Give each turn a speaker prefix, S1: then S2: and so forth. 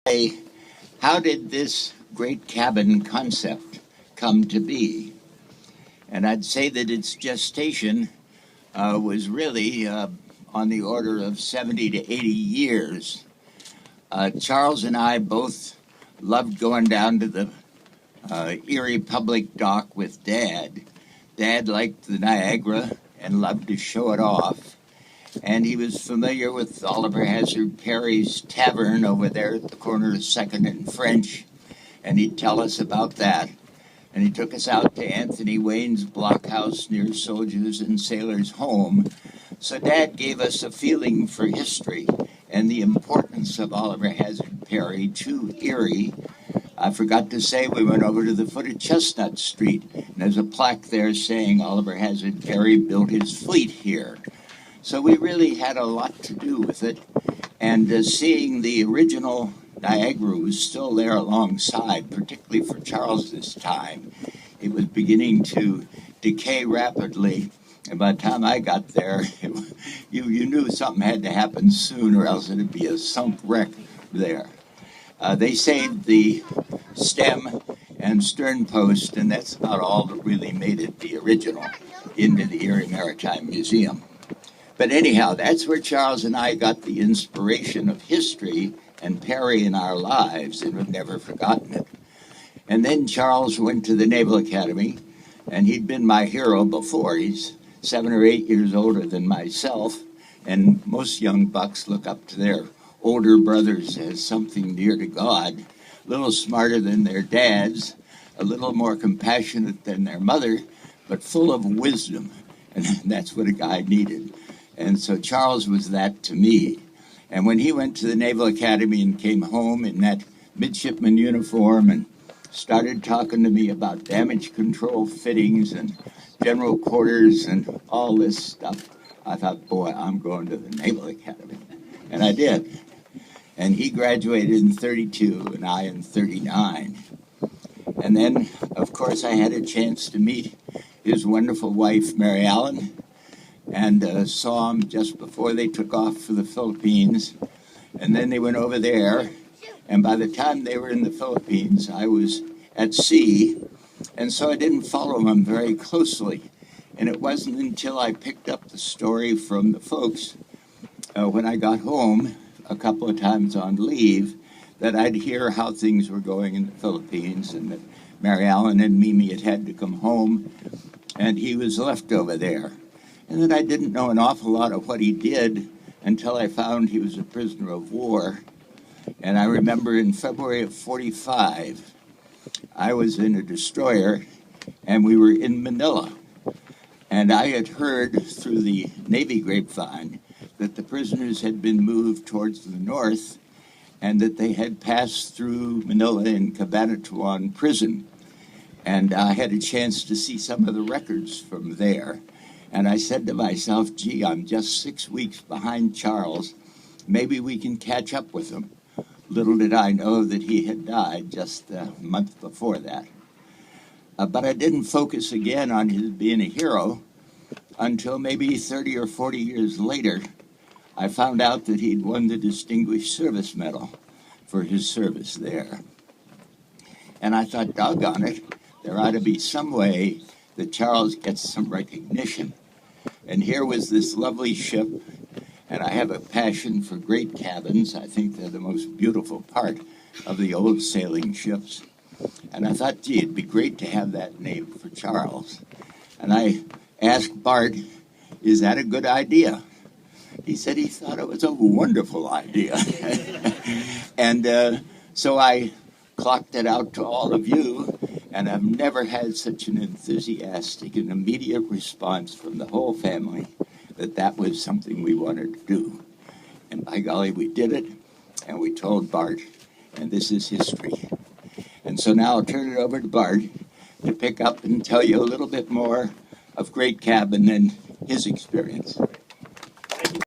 S1: Hey, how did this great cabin concept come to be? And I'd say that its gestation was really on the order of 70 to 80 years. Charles and I both loved going down to the Erie Public Dock with Dad. Dad liked the Niagara and loved to show it off. And he was familiar with Oliver Hazard Perry's tavern over there at the corner of 2nd and French, and he'd tell us about that. And he took us out to Anthony Wayne's blockhouse near Soldiers and Sailors' Home. So Dad gave us a feeling for history and the importance of Oliver Hazard Perry to Erie. I forgot to say we went over to the foot of Chestnut Street, and there's a plaque there saying Oliver Hazard Perry built his fleet here. So we really had a lot to do with it, and seeing the original Niagara was still there alongside, particularly for Charles's time. It was beginning to decay rapidly, and by the time I got there, you knew something had to happen soon, or else it'd be a sunk wreck there. They saved the stem and stern post, and that's about all that really made it the original into the Erie Maritime Museum. But anyhow, that's where Charles and I got the inspiration of history and Perry in our lives, and we've never forgotten it. And then Charles went to the Naval Academy, and he'd been my hero before. He's 7 or 8 years older than myself, and most young bucks look up to their older brothers as something dear to God, a little smarter than their dads, a little more compassionate than their mother, but full of wisdom, and that's what a guy needed. And so Charles was that to me. And when he went to the Naval Academy and came home in that midshipman uniform and started talking to me about damage control fittings and general quarters and all this stuff, I thought, boy, I'm going to the Naval Academy. And I did. And he graduated in 32 and I in 39. And then, of course, I had a chance to meet his wonderful wife, Mary Ellen, and saw him just before they took off for the Philippines. And then they went over there, and by the time they were in the Philippines, I was at sea, and so I didn't follow them very closely. And it wasn't until I picked up the story from the folks when I got home a couple of times on leave that I'd hear how things were going in the Philippines, and that Mary Ellen and Mimi had to come home, and he was left over there. And then I didn't know an awful lot of what he did until I found he was a prisoner of war. And I remember in February of 45, I was in a destroyer, and we were in Manila. And I had heard through the Navy grapevine that the prisoners had been moved towards the north, and that they had passed through Manila in Cabanatuan prison. And I had a chance to see some of the records from there. And I said to myself, gee, I'm just 6 weeks behind Charles. Maybe we can catch up with him. Little did I know that he had died just a month before that. But I didn't focus again on his being a hero until maybe 30 or 40 years later. I found out that he'd won the Distinguished Service Medal for his service there. And I thought, doggone it, there ought to be some way that Charles gets some recognition. And here was this lovely ship, and I have a passion for great cabins. I think they're the most beautiful part of the old sailing ships. And I thought, gee, it'd be great to have that name for Charles. And I asked Bart, is that a good idea? He said he thought it was a wonderful idea. And so I clocked it out to all of you, and I've never had such an enthusiastic and immediate response from the whole family that that was something we wanted to do. And by golly, we did it, and we told Bart, and this is history. And so now I'll turn it over to Bart to pick up and tell you a little bit more of Great Cabin and his experience.